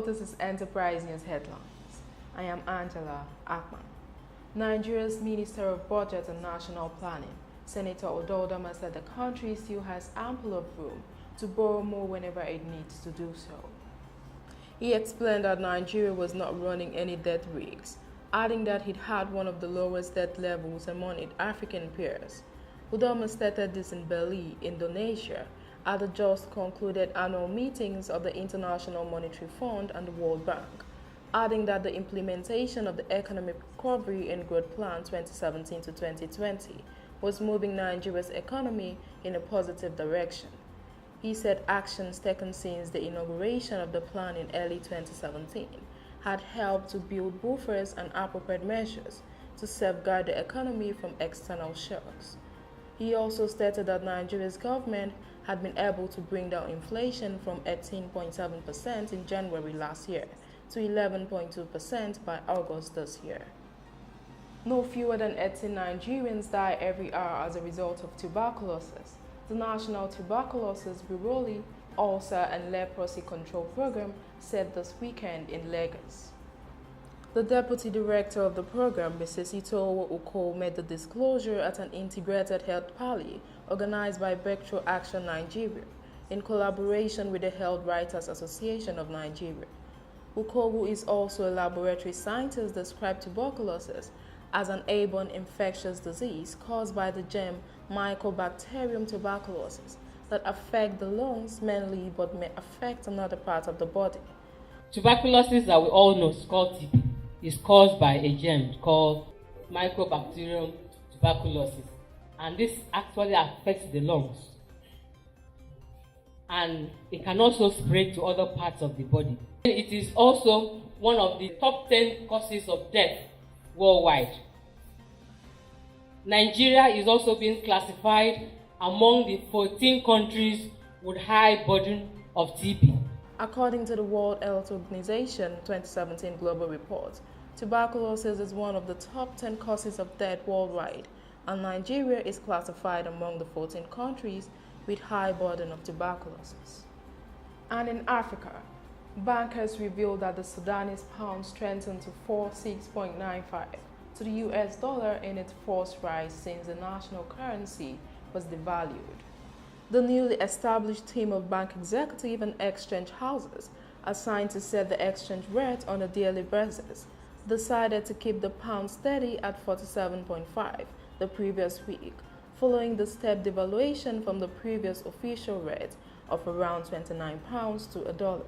This is Enterprise News Headlines. I am Angela Akman. Nigeria's Minister of Budget and National Planning, Senator Udodama, said the country still has ample of room to borrow more whenever it needs to do so. He explained that Nigeria was not running any debt risks, adding that it had one of the lowest debt levels among its African peers. Udodama stated this in Bali, Indonesia, at the just concluded annual meetings of the International Monetary Fund and the World Bank, adding that the implementation of the Economic Recovery and Growth Plan 2017 to 2020 was moving Nigeria's economy in a positive direction. He said actions taken since the inauguration of the plan in early 2017 had helped to build buffers and appropriate measures to safeguard the economy from external shocks. He also stated that Nigeria's government had been able to bring down inflation from 18.7% in January last year to 11.2% by August this year. No fewer than 18 Nigerians die every hour as a result of tuberculosis. The National Tuberculosis, Bureau, Ulcer and Leprosy Control Program said this weekend in Lagos. The deputy director of the program, Mrs. Itowo Uko, made the disclosure at an integrated health rally organized by Breakthrough Action Nigeria in collaboration with the Health Writers Association of Nigeria. Uko, who is also a laboratory scientist, described tuberculosis as an airborne infectious disease caused by the germ Mycobacterium tuberculosis that affect the lungs mainly but may affect another part of the body. Tuberculosis that we all know is called TB is caused by a germ called Mycobacterium tuberculosis, and this actually affects the lungs, and it can also spread to other parts of the body. It is also one of the top 10 causes of death worldwide. Nigeria is also being classified among the 14 countries with high burden of TB. According to the World Health Organization 2017 Global Report, tuberculosis is one of the top 10 causes of death worldwide, and Nigeria is classified among the 14 countries with high burden of tuberculosis. And in Africa, bankers revealed that the Sudanese pound strengthened to 46.95 to the US dollar in its first rise since the national currency was devalued. The newly established team of bank executive and exchange houses assigned to set the exchange rate on a daily basis decided to keep the pound steady at 47.5 the previous week, following the step devaluation from the previous official rate of around 29 pounds to a dollar.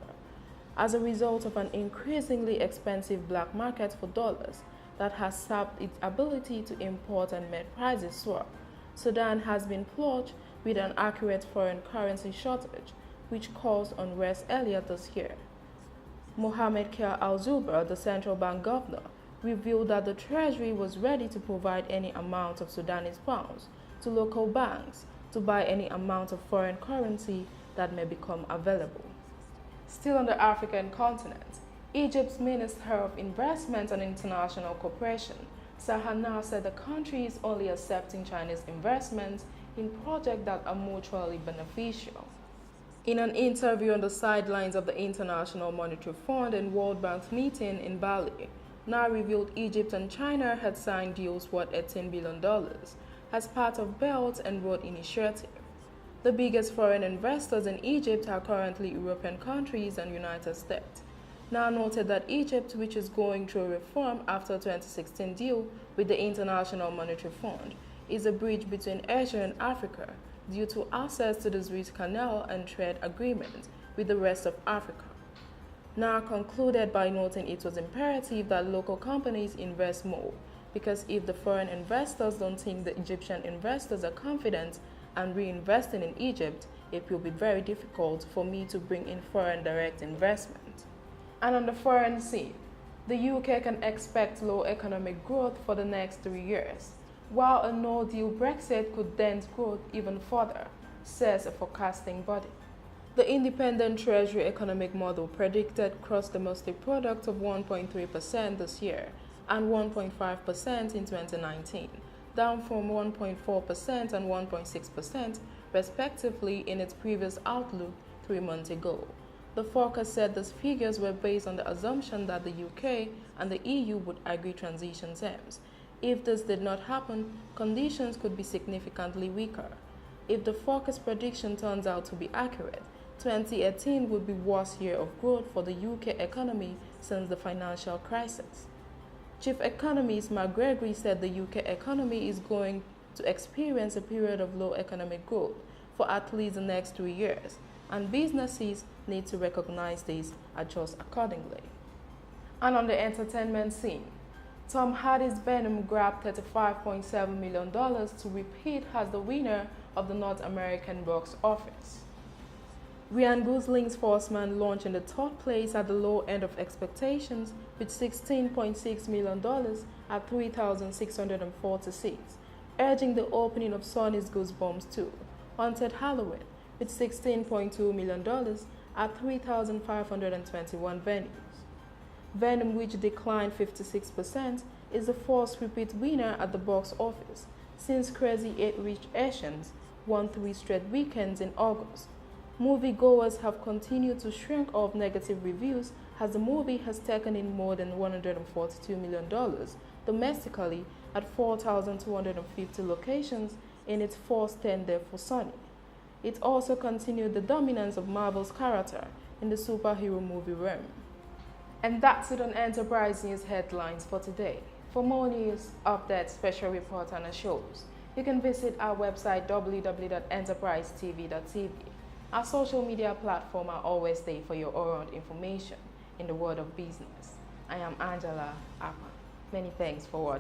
As a result of an increasingly expensive black market for dollars that has sapped its ability to import and make prices soar, Sudan has been plunged with an accurate foreign currency shortage, which caused unrest earlier this year. Mohamed Kia Al-Zubeir, the central bank governor, revealed that the Treasury was ready to provide any amount of Sudanese pounds to local banks to buy any amount of foreign currency that may become available. Still on the African continent, Egypt's Minister of Investment and International Cooperation, Sahar Nasr, said the country is only accepting Chinese investments in projects that are mutually beneficial. In an interview on the sidelines of the International Monetary Fund and World Bank meeting in Bali, Nasr revealed Egypt and China had signed deals worth $18 billion as part of Belt and Road Initiative. The biggest foreign investors in Egypt are currently European countries and United States. Nasr noted that Egypt, which is going through a reform after 2016 deal with the International Monetary Fund, is a bridge between Asia and Africa due to access to the Suez canal and trade agreements with the rest of Africa. Nasr concluded by noting it was imperative that local companies invest more, because if the foreign investors don't think the Egyptian investors are confident and reinvesting in Egypt, it will be very difficult for me to bring in foreign direct investment. And on the foreign scene, the UK can expect low economic growth for the next 3 years, while a no-deal Brexit could dent growth even further, says a forecasting body. The independent Treasury economic model predicted gross domestic product of 1.3% this year and 1.5% in 2019, down from 1.4% and 1.6% respectively in its previous outlook 3 months ago. The forecast said these figures were based on the assumption that the UK and the EU would agree transition terms. If this did not happen, conditions could be significantly weaker. If the forecast prediction turns out to be accurate, 2018 would be the worst year of growth for the UK economy since the financial crisis. Chief economist Mark Gregory said the UK economy is going to experience a period of low economic growth for at least the next 3 years, and businesses need to recognize this, adjust accordingly. And on the entertainment scene, Tom Hardy's Venom grabbed $35.7 million to repeat as the winner of the North American box office. Ryan Gosling's First Man launched in the third place at the low end of expectations with $16.6 million at 3,646, edging the opening of Sony's Goosebumps 2, Haunted Halloween, with $16.2 million at 3,521 venues. Venom, which declined 56%, is the first repeat winner at the box office since Crazy 8 Rich Asians won 3 straight weekends in August. Moviegoers have continued to shrink off negative reviews as the movie has taken in more than $142 million domestically at 4,250 locations in its first 10 days for Sony. It also continued the dominance of Marvel's character in the superhero movie realm. And that's it on Enterprise News headlines for today. For more news, updates, special reports, and shows, you can visit our website www.enterprisetv.tv. Our social media platforms are always there for your all-round information in the world of business. I am Angela Appa. Many thanks for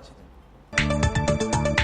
watching.